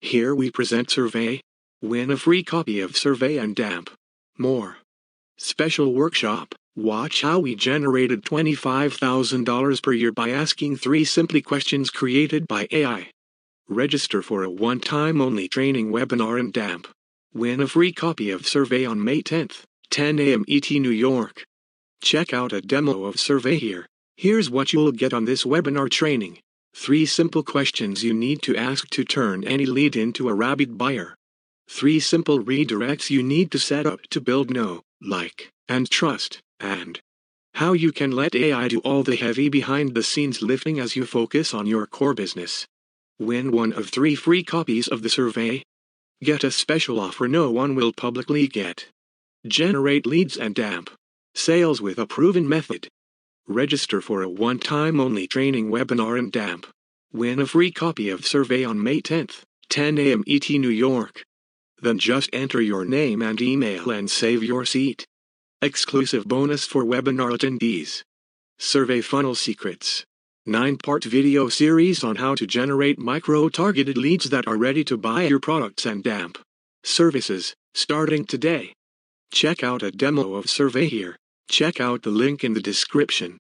Here we present SurvAI. Win a free copy of SurvAI and DAMP. More. Special workshop. Watch how we generated $25,000 per year by asking 3 simple questions created by AI. Register for a one-time only training webinar and DAMP. Win a free copy of SurvAI on May 10th, 10 a.m. ET New York. Check out a demo of SurvAI here. Here's what you'll get on this webinar training. 3 simple questions you need to ask to turn any lead into a rabid buyer. 3 simple redirects you need to set up to build know, like, and trust, and how you can let AI do all the heavy behind-the-scenes lifting as you focus on your core business. Win one of 3 free copies of the SurvAI. Get a special offer no one will publicly get. Generate leads and DAMP. Sales with a proven method. Register for a one-time only training webinar and DAMP. Win a free copy of SurvAI on May 10th, 10 a.m. ET New York. Then just enter your name and email and save your seat. Exclusive bonus for webinar attendees. SurvAI Funnel Secrets. 9-part video series on how to generate micro-targeted leads that are ready to buy your products and DAMP services, starting today. Check out a demo of SurvAI here. Check out the link in the description.